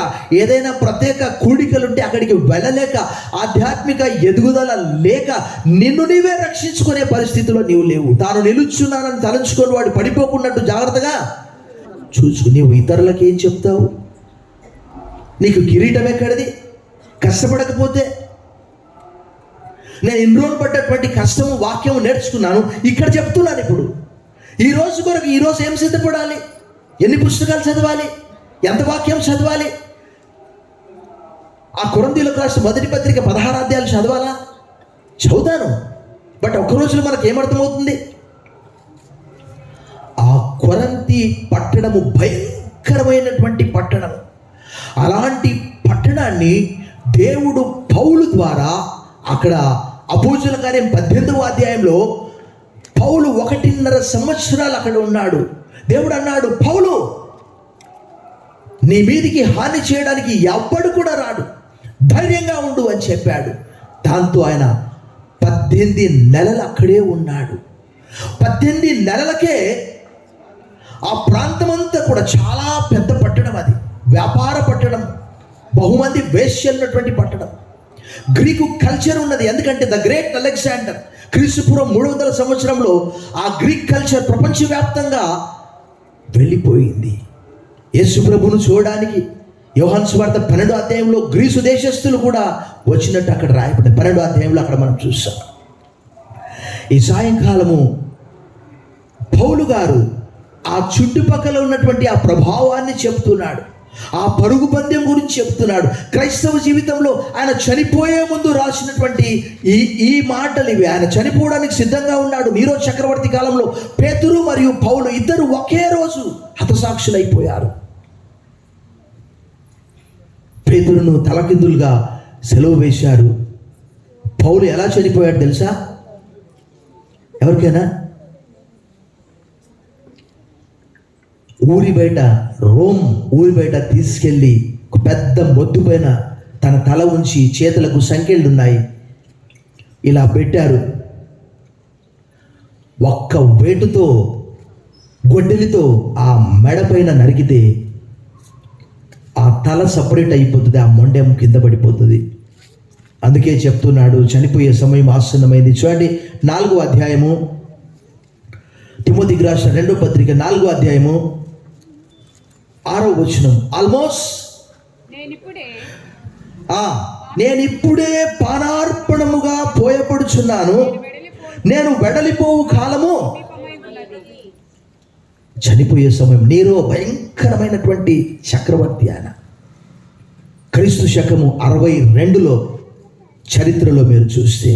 ఏదైనా ప్రత్యేక కూడికలుంటే అక్కడికి వెళ్ళలేక, ఆధ్యాత్మిక ఎదుగుదల లేక నిన్ను నీవే రక్షించుకునే పరిస్థితిలో నీవు లేవు. తాను నిలుచున్నానని తలంచుకొని వాడు పడిపోకున్నట్టు జాగ్రత్తగా చూసుకుని నీవు ఇతరులకు ఏం చెప్తావు? నీకు కిరీటం ఎక్కడిది? కష్టపడకపోతే. నేను ఇన్ని రోజులు పడ్డటువంటి కష్టము వాక్యము నేర్చుకున్నాను, ఇక్కడ చెప్తున్నాను. ఇప్పుడు ఈ రోజు కొరకు ఈరోజు ఏం సిద్ధపడాలి? ఎన్ని పుస్తకాలు చదవాలి? ఎంత వాక్యం చదవాలి? ఆ కొరింథీయులకు రాసిన మొదటి పత్రిక 16 అధ్యాయాలు చదవాలా? చదువుతాను. బట్ ఒక్క రోజులో మనకు ఏమర్థమవుతుంది? ఆ కొరింథీ పట్టణము భయంకరమైనటువంటి పట్టణం. అలాంటి పట్టణాన్ని దేవుడు పౌలు ద్వారా అక్కడ అపోస్తలుల కార్యం 18వ అధ్యాయంలో పౌలు 1.5 సంవత్సరాలు అక్కడ ఉన్నాడు. దేవుడు అన్నాడు, పౌలు నీ మీదికి హాని చేయడానికి ఎవ్వడు కూడా రాడు, ధైర్యంగా ఉండు అని చెప్పాడు. దాంతో ఆయన 18 నెలలు అక్కడే ఉన్నాడు. 18 నెలలకే ఆ ప్రాంతమంతా కూడా చాలా పెద్ద పట్టణం. అది వ్యాపార పట్టణం, బహుమంది వేశ్యలున్నటువంటి పట్టణం. గ్రీకు కల్చర్ ఉన్నది. ఎందుకంటే ద గ్రేట్ అలెగ్జాండర్ క్రీస్తుపూర్వం 300 సంవత్సరంలో ఆ గ్రీక్ కల్చర్ ప్రపంచవ్యాప్తంగా వెళ్ళిపోయింది. యేసు ప్రభువును చూడడానికి యోహాను సువార్త 12వ అధ్యాయంలో గ్రీసు దేశస్థులు కూడా వచ్చినట్టు అక్కడ రాయబడింది. 12వ అధ్యాయంలో అక్కడ మనం చూస్తాం. ఈ సాయంకాలము పౌలు గారు ఆ చుట్టుపక్కల ఉన్నటువంటి ఆ ప్రభావాన్ని చెప్తున్నాడు. ఆ పరుగు పందెం గురించి చెప్తున్నాడు. క్రైస్తవ జీవితంలో ఆయన చనిపోయే ముందు రాసినటువంటి ఈ మాటలు ఇవి. ఆయన చనిపోవడానికి సిద్ధంగా ఉన్నాడు. నీరో చక్రవర్తి కాలంలో పేతురు మరియు పౌలు ఇద్దరు ఒకే రోజు హతసాక్షులైపోయారు. పేతురును తలకిందులుగా సెలవు వేశారు. పౌలు ఎలా చనిపోయాడు తెలుసా? ఎవరికైనా? ఊరి బయట, రోమ్ ఊరి బయట తీసుకెళ్ళి ఒక పెద్ద మొద్దు పైన తన తల ఉంచి చేతులకు సంకెళ్ళు ఉన్నాయి, ఇలా పెట్టారు. ఒక్క వేటుతో గొడ్డలితో ఆ మెడ పైన నరికితే ఆ తల సపరేట్ అయిపోతుంది, ఆ మొండెం కింద పడిపోతుంది. అందుకే చెప్తున్నాడు చనిపోయే సమయం ఆసన్నమైంది. చూడండి 4వ అధ్యాయము, తిమోతికి రాసిన 2వ పత్రిక 4వ అధ్యాయము 6వ వచనం. ఆల్మోస్ట్ నేనిప్పుడే పానార్పణముగా పోయపడుచున్నాను, నేను వెడలిపోవు కాలము. చనిపోయే సమయం. నీరో భయంకరమైనటువంటి చక్రవర్తి. ఆయన క్రీస్తు శకము 62లో చరిత్రలో మీరు చూస్తే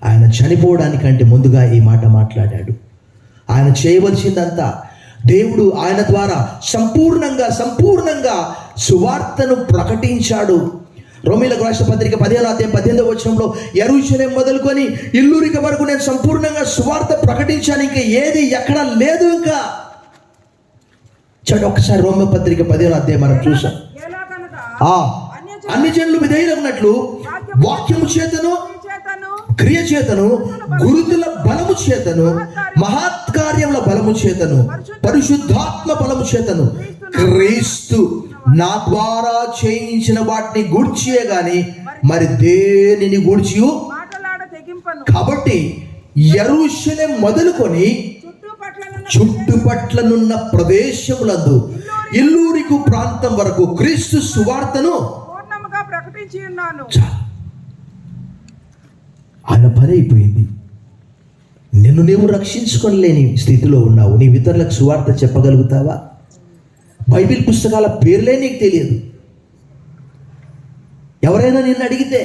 ఆయన చనిపోవడానికంటే ముందుగా ఈ మాట మాట్లాడాడు. ఆయన చేయవలసిందంతా దేవుడు ఆయన ద్వారా సంపూర్ణంగా సువార్తను ప్రకటించాడు. రోమీయులకు రాసిన పత్రిక 15వ అధ్యాయం 18వ వచనంలో యెరూషలేము మొదలుకొని ఇల్లూరిక వరకు నేను సంపూర్ణంగా సువార్త ప్రకటించాను, ఇంకా ఏది ఎక్కడ లేదు. ఇంకా చూడండి ఒకసారి రోమ పత్రిక 15వ అధ్యాయం మనం చూసాం. అన్ని జనులు విధేయులైనట్లు వాక్యము చేతను క్రియ చేతను గురుతుల బలము చేతను మహత్కార్యముల బలము చేతను పరిశుద్ధాత్మ బలము చేతను క్రీస్తు నా ద్వారా చేయించిన వాటిని గూర్చియే గాని మరి దేనిని గూర్చి. కాబట్టి యెరూషలేము మొదలుకొని చుట్టుపట్లనున్న ప్రదేశములందు ఇల్లూరికు ప్రాంతం వరకు క్రీస్తు సువార్తను ప్రకటించి ఉన్నాను. ఆయన పని అయిపోయింది. నిన్ను నీవు రక్షించుకోలేని స్థితిలో ఉన్నావు. నీ ఇతరులకు సువార్త చెప్పగలుగుతావా? బైబిల్ పుస్తకాల పేర్లే నీకు తెలియదు. ఎవరైనా నిన్ను అడిగితే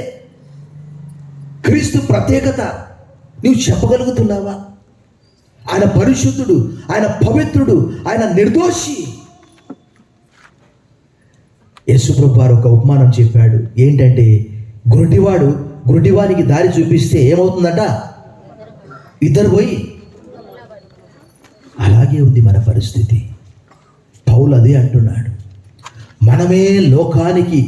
క్రీస్తు ప్రత్యేకత నువ్వు చెప్పగలుగుతున్నావా? ఆయన పరిశుద్ధుడు, ఆయన పవిత్రుడు, ఆయన నిర్దోషి. యేసుప్రభు వారు ఒక ఉపమానం చెప్పాడు. ఏంటంటే గుడ్డివానికి దారి చూపిస్తే ఏమవుతుందట? ఇద్దరు పోయి. అలాగే ఉంది మన పరిస్థితి. పౌలు అదే అంటున్నాడు. మనమే లోకానికి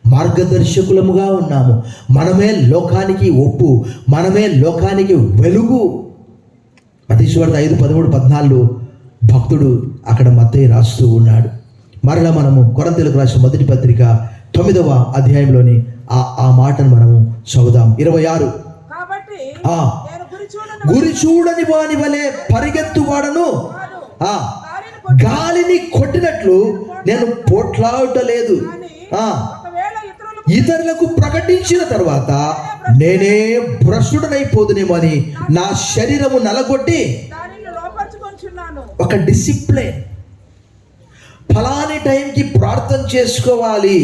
మార్గదర్శకులముగా ఉన్నాము, మనమే లోకానికి ఉప్పు, మనమే లోకానికి వెలుగు. మత్తయి సువార్త 5:13-14 భక్తుడు అక్కడ మత్తయి రాస్తూ ఉన్నాడు. మరలా మనము కొరింథీయులకు రాసిన మొదటి పత్రిక 9వ అధ్యాయంలోని ఆ మాటను మనము చదువుదాం. 26. గురి చూడని వాని వలె పరిగెత్తువాడను గాలిని కొట్టినట్లు నేను పోట్లాడలేదు. ఇతరులకు ప్రకటించిన తర్వాత నేనే భ్రష్టుడనైపోదునేమో అని నా శరీరము నలగొట్టి ఒక డిసిప్లిన్. ఫలాని టైంకి ప్రార్థన చేసుకోవాలి,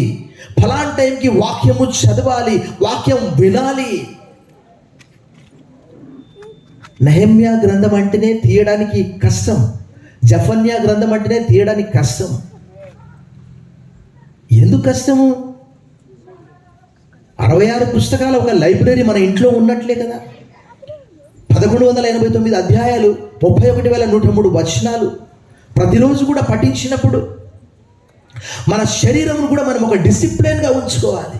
ఫలాని టైంకి వాక్యము చదవాలి, వాక్యం వినాలి. నెహెమ్యా గ్రంథం అంటేనే తీయడానికి కష్టం, జఫన్యా గ్రంథం అంటేనే తీయడానికి కష్టం. ఎందుకు కష్టము? 66 పుస్తకాల ఒక లైబ్రరీ మన ఇంట్లో ఉన్నట్లే కదా. 1189 అధ్యాయాలు, 31,103 వచనాలు ప్రతిరోజు కూడా పఠించినప్పుడు మన శరీరమును కూడా మనం ఒక డిసిప్లిన్గా ఉంచుకోవాలి.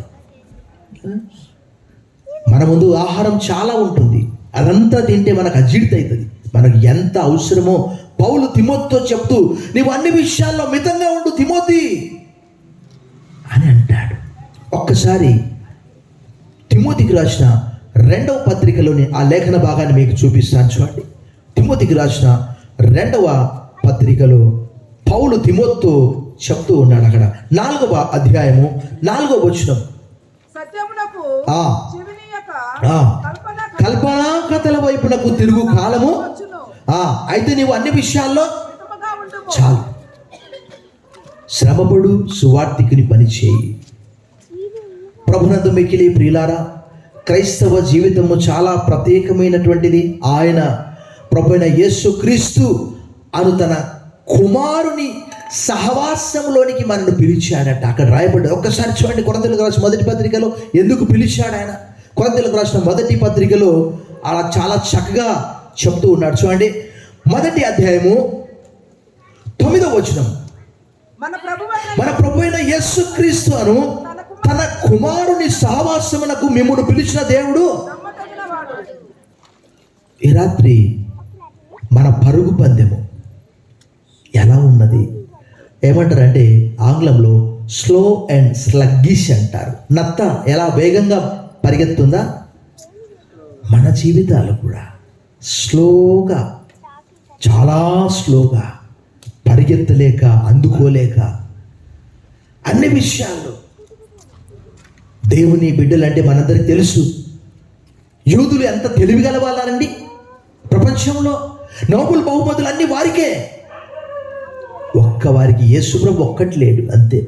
మన ముందు ఆహారం చాలా ఉంటుంది, అదంతా తింటే మనకు అజీర్తి అవుతుంది. మనకు ఎంత అవసరమో పౌలు తిమోతితో చెప్తూ నీవు అన్ని విషయాల్లో మితంగా ఉండు తిమోతి అని అంటాడు. ఒక్కసారి తిమోతికి రాసిన 2వ పత్రికలోని ఆ లేఖన భాగాన్ని మీకు చూపిస్తాను. చూడండి, తిమోతికి రాసిన 2వ పత్రికలో పౌలు తిమోతితో చెప్తూ ఉన్నాడు. అక్కడ 4వ అధ్యాయము 4వ వచనం. కల్పనా కథల వైపునకు తిరుగు కాలము. అయితే నీవు అన్ని విషయాల్లో చాలు శ్రమపడు, సువార్తికుని పని చేయి. ప్రభునందు మిక్కిలి ప్రియులారా, క్రైస్తవ జీవితము చాలా ప్రత్యేకమైనటువంటిది. ఆయన ప్రభువైన యేసుక్రీస్తు అను తన కుమారుని సహవాసంలోనికి మనను పిలిచాడట. అక్కడ రాయబడ్డది. ఒక్కసారి చూడండి, కొరింథీయులకు రాసిన మొదటి పత్రికలో ఎందుకు పిలిచాడు ఆయన. కొరింథీయులకు రాసిన మొదటి పత్రికలో అలా చాలా చక్కగా చెప్తూ ఉన్నాడు. చూడండి, 1వ అధ్యాయము 9వ వచనం. మన ప్రభువైన యేసుక్రీస్తు అను తన కుమారుని సహవాసమునకు మిమ్మును పిలిచిన దేవుడు. ఈ రాత్రి మన పరుగు పందెము ఎలా ఉన్నది? ఏమంటారంటే ఆంగ్లంలో స్లో అండ్ స్లగ్గిష్ అంటారు. నత్త ఎలా వేగంగా పరిగెత్తుందా, మన జీవితాలు కూడా స్లోగా, చాలా స్లోగా, పరిగెత్తలేక, అందుకోలేక అన్ని విషయాల్లో. దేవుని బిడ్డలంటే మనందరికీ తెలుసు, యూదులు ఎంత తెలివిగల వాళ్ళండి. ప్రపంచంలో నోబెల్ బహుమతులు అన్ని వారికే, ఒక్క వారికి యేసుప్రభు ఒక్కటి లేడు, అంతే.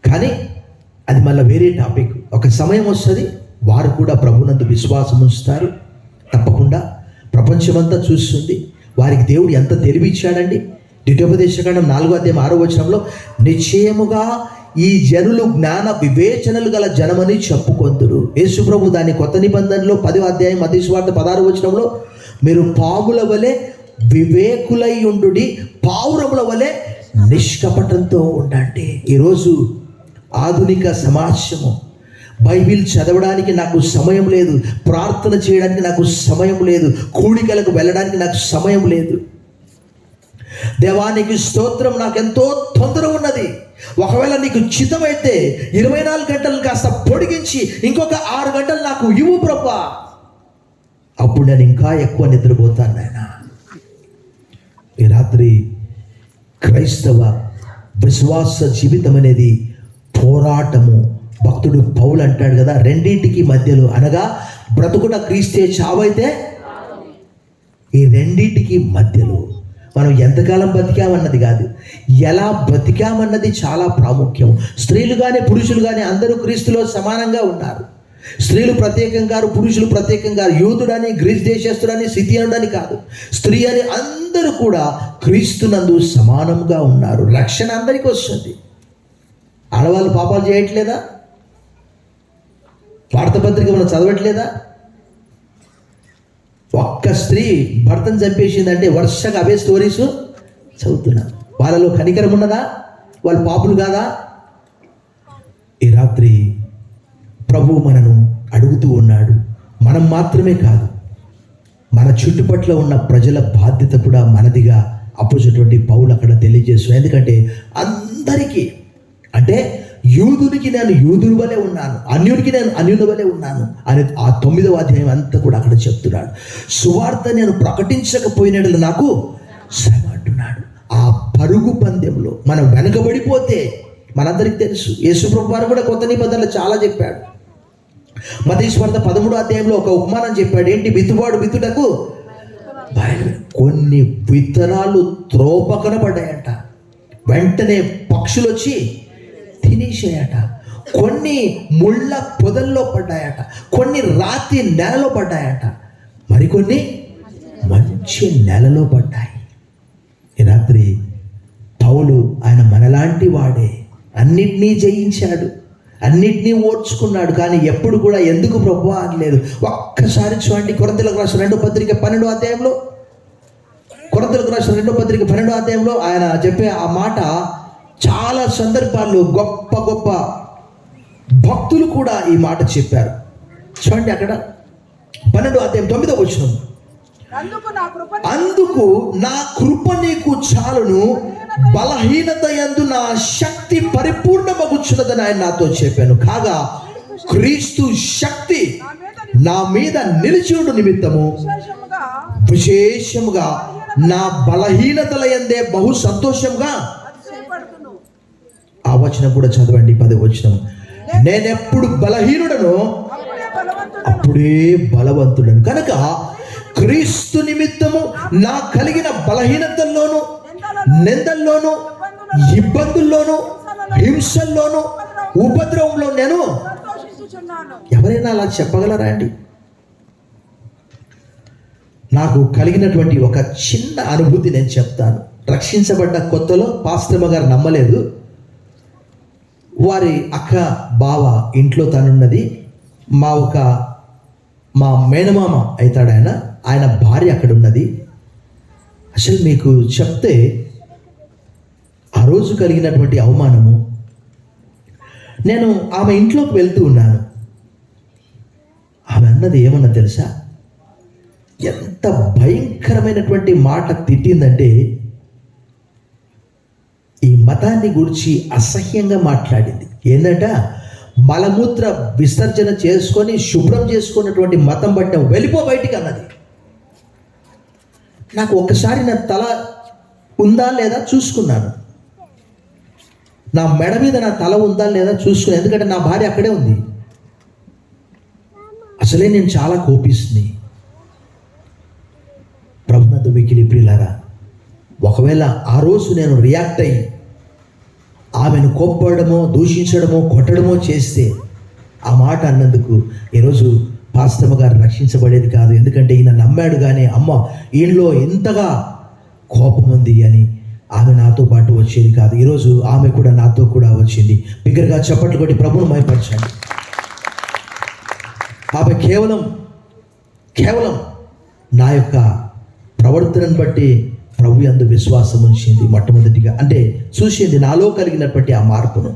కానీ అది మళ్ళీ వేరే టాపిక్. ఒక సమయం వస్తుంది, వారు కూడా ప్రభునందు విశ్వాసం ఉంచుతారు. తప్పకుండా ప్రపంచమంతా చూస్తుంది వారికి దేవుడు ఎంత తెలివి ఇచ్చాడండి. ద్వితీయోపదేశకాండం 4:6 నిశ్చయముగా ఈ జనులు జ్ఞాన వివేచనలు గల జనమని చెప్పుకొందురు. యేసుప్రభు దాని కొత్త నిబంధనలో 10వ మత్తయి సువార్త 16 మీరు పాముల వలె వివేకులై ఉండుడి, పావురముల వలె నిష్కపటంతో ఉండండి. ఈరోజు ఆధునిక సమాజము, బైబిల్ చదవడానికి నాకు సమయం లేదు, ప్రార్థన చేయడానికి నాకు సమయం లేదు, కూడికలకు వెళ్ళడానికి నాకు సమయం లేదు. దేవానికి స్తోత్రం, నాకెంతో తొందర ఉన్నది. ఒకవేళ నీకు చిత్తమైతే 24 గంటలు కాస్త పొడిగించి ఇంకొక 6 గంటలు నాకు ఇవ్వు ప్రభా, అప్పుడు నేను ఇంకా ఎక్కువ నిద్రపోతాను నాయన. ఈ రాత్రి క్రైస్తవ విశ్వాస జీవితం అనేది పోరాటము. భక్తుడు పౌలు అంటాడు కదా, రెండింటికి మధ్యలో, అనగా బ్రతుకుట క్రీస్తే, చావైతే. ఈ రెండింటికి మధ్యలో మనం ఎంతకాలం బతికామన్నది కాదు, ఎలా బతికామన్నది చాలా ప్రాముఖ్యం. స్త్రీలు కానీ పురుషులు కానీ అందరూ క్రీస్తులో సమానంగా ఉన్నారు. స్త్రీలు ప్రత్యేకం గారు, పురుషులు ప్రత్యేకం గారు, యూదుడని, గ్రీస్ దేశస్తుడని, సిథియనుడని కాదు, స్త్రీ అని అందరూ కూడా క్రీస్తునందు సమానంగా ఉన్నారు. రక్షణ అందరికీ వస్తుంది. ఆడవాళ్ళు పాపాలు చేయట్లేదా? వార్తాపత్రిక మనం చదవట్లేదా? ఒక్క స్త్రీ భర్తను చంపేసిందంటే వరుసగా అవే స్టోరీస్ చదువుతున్నారు. వాళ్ళలో కనికరం ఉన్నదా? వాళ్ళు పాపులు కాదా? ఈ రాత్రి ప్రభువు మనను అడుగుతూ ఉన్నాడు. మనం మాత్రమే కాదు, మన చుట్టుపట్ల ఉన్న ప్రజల బాధ్యత కూడా మనదిగా అపోజిటువంటి పౌలు అక్కడ తెలియజేస్తూ, ఎందుకంటే అందరికీ, అంటే యూదునికి నేను యూదుని వలె ఉన్నాను, అన్యునికి నేను అన్యుని వలె ఉన్నాను అని ఆ 9వ అధ్యాయం అంతా కూడా అక్కడ చెప్తున్నాడు. సువార్త నేను ప్రకటించకపోయినట్లు నాకు శ్రమ అంటున్నాడు. ఆ పరుగు పందెంలో మనం వెనకబడిపోతే, మనందరికీ తెలుసు, యేసుప్రభు వారు కూడా కొత్త నిబంధనలు చాలా చెప్పాడు. మత్తయి సువార్త 13వ ఒక ఉపమానం చెప్పాడు. ఏంటి? విత్తువాడు విత్తుటకు కొన్ని విత్తనాలు త్రోపకన పడ్డాయంట, వెంటనే పక్షులు వచ్చి తినేసాయట. కొన్ని ముళ్ళ పొదల్లో పడ్డాయట, కొన్ని రాతి నేలలో పడ్డాయట, మరికొన్ని మంచి నేలలో పడ్డాయి. ఈ రాత్రి పౌలు, ఆయన మనలాంటి వాడే, అన్నిటినీ జయించాడు, అన్నిటినీ ఓర్చుకున్నాడు. కానీ ఎప్పుడు కూడా ఎందుకు ప్రభువా అనలేదు. ఒక్కసారి చూడండి, కొరింథీయులకు రాసిన 2వ పత్రిక 12వ అధ్యాయంలో, కొరింథీయులకు రాసిన 2వ పత్రిక 12వ అధ్యాయంలో ఆయన చెప్పే ఆ మాట చాలా సందర్భాల్లో గొప్ప గొప్ప భక్తులు కూడా ఈ మాట చెప్పారు. చూడండి అక్కడ 12వ అధ్యాయం 9వ వచనం, అందుకు నా కృప నీకు చాలును, బలహీనత యందు నా శక్తి పరిపూర్ణమగుచున్నదని ఆయన నాతో చెప్పాను. కాగా క్రీస్తు శక్తి నా మీద నిలిచియుండు నిమిత్తము విశేషముగా నా బలహీనతల యందే బహు సంతోషంగా. ఆ వచనం కూడా చదవండి, 10వ వచనం, నేనెప్పుడు బలహీనుడను అప్పుడే బలవంతుడను. కనుక క్రీస్తు నిమిత్తము నా కలిగిన బలహీనతల్లోను, నిందల్లోను, ఇబ్బందుల్లోను, హింసల్లోను, ఉపద్రవంలో నేను. ఎవరైనా అలా చెప్పగలరా అండి? నాకు కలిగినటువంటి ఒక చిన్న అనుభూతి నేను చెప్తాను. రక్షించబడ్డ కొత్తలో పాస్టర్మ గారు నమ్మలేదు. వారి అక్క బావ ఇంట్లో తనున్నది. మా మేనమామ అవుతాడు ఆయన భార్య అక్కడ ఉన్నది. అసలు మీకు చెప్తే ఆ రోజు కలిగినటువంటి అవమానము, నేను ఆమె ఇంట్లోకి వెళ్తూ ఉన్నాను. ఆమె అన్నది ఏమన్నా తెలుసా? ఎంత భయంకరమైనటువంటి మాట తిట్టిందంటే, ఈ మతాన్ని గురించి అసహ్యంగా మాట్లాడింది. ఏంటంట, మలమూత్ర విసర్జన చేసుకొని శుభ్రం చేసుకున్నటువంటి మతం పట్టాం, వెళ్ళిపో బయటికి అన్నది. నాకు ఒక్కసారి నా తల ఉందా లేదా చూసుకున్నాను, నా మెడ మీద నా తల ఉందా లేదా చూసుకున్నాను. ఎందుకంటే నా భార్య అక్కడే ఉంది. అసలే నేను చాలా కోపిస్తుంది. ప్రభునందు మిక్కిలి ప్రియులారా, ఒకవేళ ఆ రోజు నేను రియాక్ట్ అయ్యి ఆమెను కోప్పడమో దూషించడమో కొట్టడమో చేస్తే, ఆ మాట అన్నందుకు ఈరోజు పాస్తమ్మ గారు రక్షించబడేది కాదు. ఎందుకంటే ఈయన నమ్మాడు కానీ అమ్మ ఈయనలో ఎంతగా కోపం ఉంది అని ఆమె నాతో పాటు వచ్చేది కాదు. ఈరోజు ఆమె కూడా నాతో కూడా వచ్చింది. బిగ్గరగా చప్పట్లు కొట్టి ప్రభువును మహిమపరచండి. ఆమె కేవలం నా యొక్క ప్రవర్తనను బట్టి ప్రభు యందు విశ్వాసం ఉంచింది. మొట్టమొదటిగా అంటే చూసింది నాలో కలిగినటువంటి ఆ మార్పును.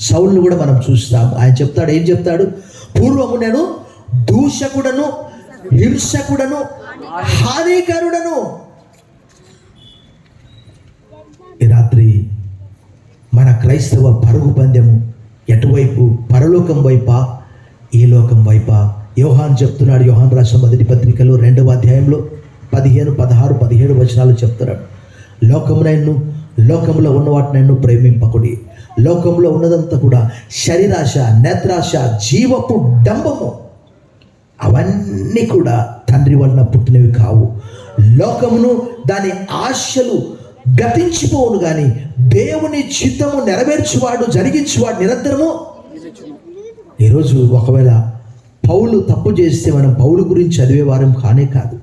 సౌలును కూడా మనం చూస్తాం. ఆయన చెప్తాడు, ఏం చెప్తాడు? పూర్వము నేను దూషకుడను, హింసకుడను, హానికరుడను. ఈ రాత్రి మన క్రైస్తవ పరుగు పందెము ఎటువైపు? పరలోకం వైపా, ఈ లోకం వైపా? యోహాన్ చెప్తున్నాడు, యోహాన్ రాసిన మొదటి పత్రికలో 2వ అధ్యాయంలో 15, 16, 17 వచనాలు చెప్తున్నాడు. లోకములో ఉన్న వాటినైనా ప్రేమింపకుడి. లోకంలో ఉన్నదంతా కూడా శరీరాశ, నేత్రాశ, జీవపు డంబము, అవన్నీ కూడా తండ్రి వలన పుట్టినవి కావు. లోకమును దాని ఆశలు గతించిపోవును కానీ దేవుని చిత్తము నెరవేర్చువాడు, జరిగించువాడు నిరంతరము. ఈరోజు ఒకవేళ పౌలు తప్పు చేస్తే మనం పౌలు గురించి చదివేవారం కానే కాదు.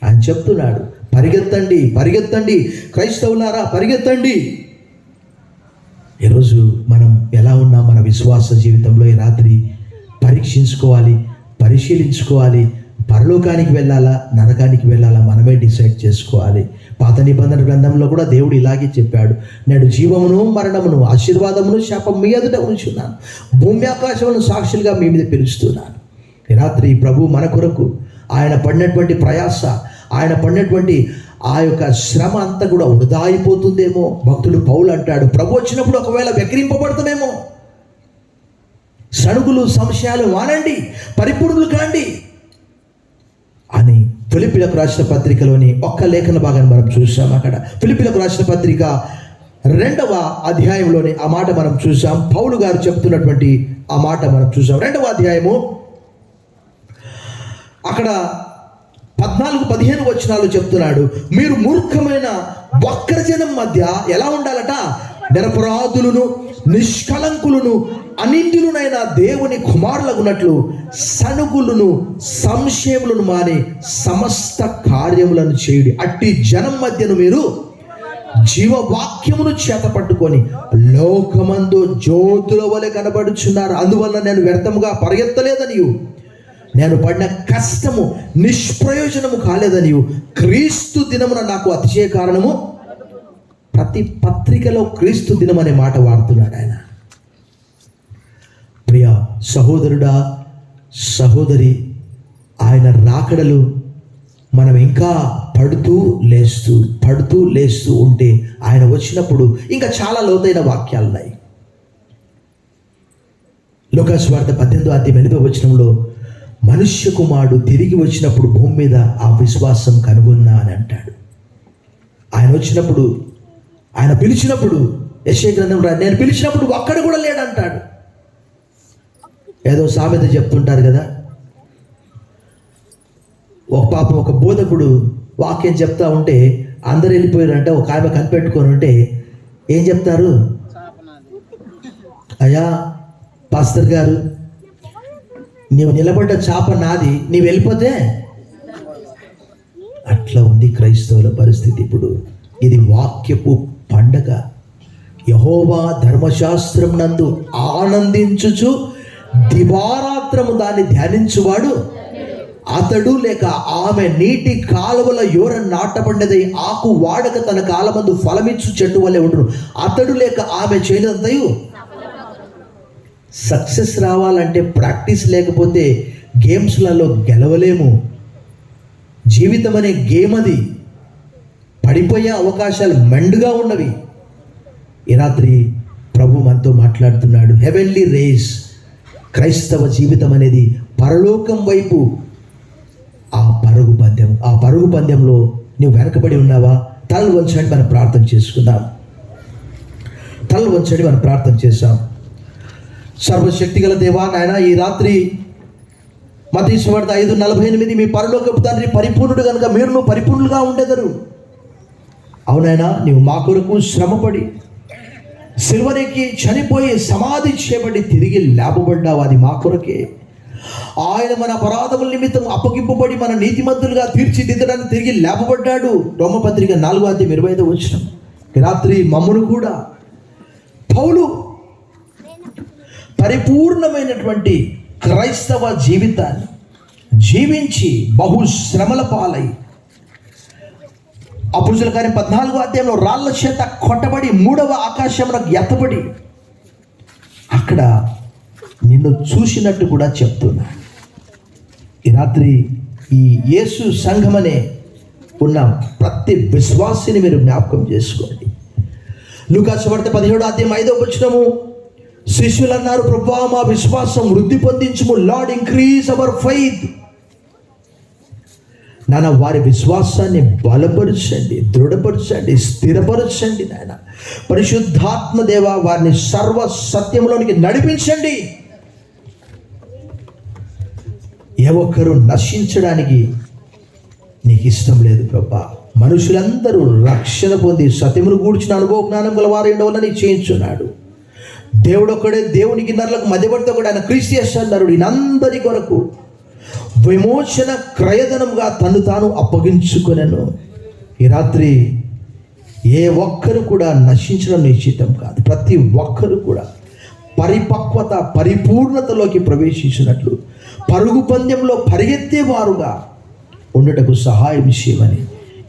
ఆయన చెప్తున్నాడు, పరిగెత్తండి, పరిగెత్తండి క్రైస్తవులారా, పరిగెత్తండి. ఈరోజు మనం ఎలా ఉన్నాం? మన విశ్వాస జీవితంలో ఈ రాత్రి పరీక్షించుకోవాలి, పరిశీలించుకోవాలి. పరలోకానికి వెళ్ళాలా, నరకానికి వెళ్ళాలా, మనమే డిసైడ్ చేసుకోవాలి. పాత నిబంధన గ్రంథంలో కూడా దేవుడు ఇలాగే చెప్పాడు, నేను జీవమును మరణమును, ఆశీర్వాదమును శాపం మీ ఎదుట ఉంచున్నాను, భూమి ఆకాశమును సాక్షులుగా మీ మీద పిలుస్తున్నాను. ఈ రాత్రి ప్రభు మన కొరకు ఆయన పడినటువంటి ప్రయాస, ఆయన పడినటువంటి ఆ యొక్క శ్రమ అంతా కూడా వృధా అయిపోతుందేమో. భక్తుడు పౌలు అంటాడు, ప్రభు వచ్చినప్పుడు ఒకవేళ వెక్కిరింపబడతామేమో. సణుగులు సంశయాలు మానండి, పరిపూర్ణులు కాండి అని ఫిలిప్పీలకు రాసిన పత్రికలోని ఒక్క లేఖన భాగాన్ని మనం చూసాం. అక్కడ ఫిలిప్పీలకు రాసిన పత్రిక 2వ అధ్యాయంలోని ఆ మాట మనం చూసాం. పౌలు గారు చెప్తున్నటువంటి ఆ మాట మనం చూసాం. 2వ అధ్యాయము అక్కడ 14, 15 వచనాలు చెప్తున్నాడు, మీరు మూర్ఖమైన వక్రజనం మధ్య ఎలా ఉండాలట? నిరపరాధులను, నిష్కలంకులను, అన్నింటిలోనైనా దేవుని కుమారులగున్నట్లు సణుగులను, సంశయములను మాని సమస్త కార్యములను చేయుడి. అట్టి జనం మధ్యను మీరు జీవవాక్యమును చేత పట్టుకొని లోకమందు జ్యోతుల వలె కనబడుచున్నారు. అందువల్ల నేను వ్యర్థముగా పరిగెత్తలేదనియు, నేను పడిన కష్టము నిష్ప్రయోజనము కాలేదనియు, క్రీస్తు దినమున నాకు అతిశయ కారణము. ప్రతి పత్రికలో క్రీస్తు దినం అనే మాట వాడుతున్నాడు ఆయన. ప్రియ సహోదరుడా, సహోదరి, ఆయన రాకడలు మనం ఇంకా పడుతూ లేస్తూ ఉంటే ఆయన వచ్చినప్పుడు ఇంకా చాలా లోతైన వాక్యాలు ఉన్నాయి. లూకా సువార్త 18వ అధ్యాయం 8వ వచనంలో మనుష్య కుమారుడు తిరిగి వచ్చినప్పుడు భూమి మీద ఆ విశ్వాసం కనుగొన్నా అని అంటాడు. ఆయన వచ్చినప్పుడు, ఆయన పిలిచినప్పుడు, యెషయా గ్రంథం నేను పిలిచినప్పుడు ఒక్కడ కూడా లేడంటాడు. ఏదో సామెత చెప్తుంటారు కదా, ఒక బోధకుడు వాక్యం చెప్తా ఉంటే అందరు వెళ్ళిపోయారంటే ఒక ఆమె కనిపెట్టుకొని ఉంటే ఏం చెప్తారు? అయ్యా పాస్టర్ గారు, నీవు నిలబడ్డ చాప నాది, నీవు వెళ్ళిపోతే. అట్లా ఉంది క్రైస్తవుల పరిస్థితి ఇప్పుడు. ఇది వాక్యపు పండగ. యెహోవా ధర్మశాస్త్రం నందు ఆనందించుచు దివారాత్రము దాన్ని ధ్యానించువాడు అతడు లేక ఆమె నీటి కాలువల యోర నాటబడినదై ఆకు వాడక తన కాలమందు ఫలమిచ్చు చెట్టు వలె ఉండును. అతడు లేక ఆమె చేయనంతయు. సక్సెస్ రావాలంటే ప్రాక్టీస్ లేకపోతే గేమ్స్లలో గెలవలేము. జీవితం అనే గేమ్ అది. పడిపోయే అవకాశాలు మెండుగా ఉన్నవి. ఈ రాత్రి ప్రభు మనతో మాట్లాడుతున్నాడు. హెవెన్లీ రేస్, క్రైస్తవ జీవితం అనేది పరలోకం వైపు ఆ పరుగు పందెంలో నువ్వు వెనకబడి ఉన్నావా? తలలు వంచండి, మనం ప్రార్థన చేసుకుందాం. తలలు వంచండి, మనం ప్రార్థన చేశాం. సర్వశక్తిగల దేవా నాయన, ఈ రాత్రి మత్తయి సువార్త 5:48, మీ పరలోకపు తండ్రి పరిపూర్ణుడు కనుక మీరును పరిపూర్ణులుగా ఉండెదరు. అవునైనా నీవు మా కొరకు శ్రమపడి సిలువనికి చనిపోయి సమాధి చేయబడి తిరిగి లేపబడ్డావు. అది మా కొరకే. ఆయన మన అపరాధముల నిమిత్తం అప్పగింపబడి మన నీతిమంతులుగా తీర్చిదిద్దడానికి తిరిగి లేపబడ్డాడు. రోమపత్రిక 4:25. రాత్రి మమ్మును కూడా పౌలు పరిపూర్ణమైనటువంటి క్రైస్తవ జీవితాన్ని జీవించి బహు శ్రమల పాలై అపొస్తలుల కార్యం 14 రాళ్ల చేత కొట్టబడి 3వ ఆకాశమునకు ఎత్తబడి అక్కడ నిన్ను చూసినట్టు కూడా చెప్తున్నా. ఈ రాత్రి ఈ యేసు సంఘమనే ఉన్న ప్రతి విశ్వాసిని మీరు జ్ఞాపకం చేసుకోండి. లూకా సువార్త 17:5 శిష్యులు అన్నారు, ప్రభువా మా విశ్వాసం వృద్ధి పొందించుము, లార్డ్ ఇంక్రీజ్ అవర్ ఫెయిత్. నాన్న వారి విశ్వాసాన్ని బలపరచండి, దృఢపరచండి, స్థిరపరచండి. నాయన పరిశుద్ధాత్మ దేవ వారిని సర్వ సత్యంలోనికి నడిపించండి. ఏ ఒక్కరూ నశించడానికి నీకు ఇష్టం లేదు ప్రభా. మనుషులందరూ రక్షణ పొంది సత్యమును గూర్చిన అనుభవ జ్ఞానం గలవారు ఉండవాలని చేయించున్నాడు. దేవుడు ఒక్కడే దేవునికి నరులకు మధ్యవర్తి ఒకడు, ఆయన క్రీస్తు యేసు ఈయనందరి కొరకు విమోచన క్రయధనంగా తను తాను అప్పగించుకొనెను. ఈ రాత్రి ఏ ఒక్కరు కూడా నశించడం నిశ్చితం కాదు. ప్రతి ఒక్కరు కూడా పరిపక్వత పరిపూర్ణతలోకి ప్రవేశించినట్లు పరుగు పందెంలో పరిగెత్తేవారుగా ఉండటకు సహాయం చేయమని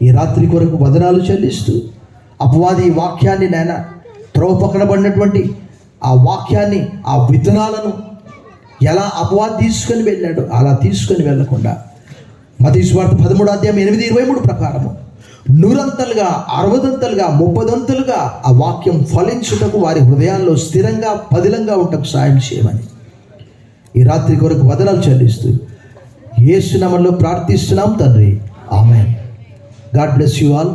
ఈ రాత్రి కొరకు వందనాలు చెల్లిస్తూ, అపవాది ఈ వాక్యాన్ని నాయన త్రోవ పక్కన పడినటువంటి ఆ వాక్యాన్ని, ఆ విత్తనాలను ఎలా అపవాది తీసుకొని వెళ్ళాడో అలా తీసుకొని వెళ్ళకుండా మత్తయి సువార్త 13:8-23 ప్రకారము 100 60 30 ఆ వాక్యం ఫలించుటకు వారి హృదయాల్లో స్థిరంగా పదిలంగా ఉండటకు సాయం చేయమని ఈ రాత్రి కొరకు వదనాలు చెల్లిస్తూ యేసు నామములో ప్రార్థిస్తున్నాం తండ్రి. ఆమేన్. God bless you all.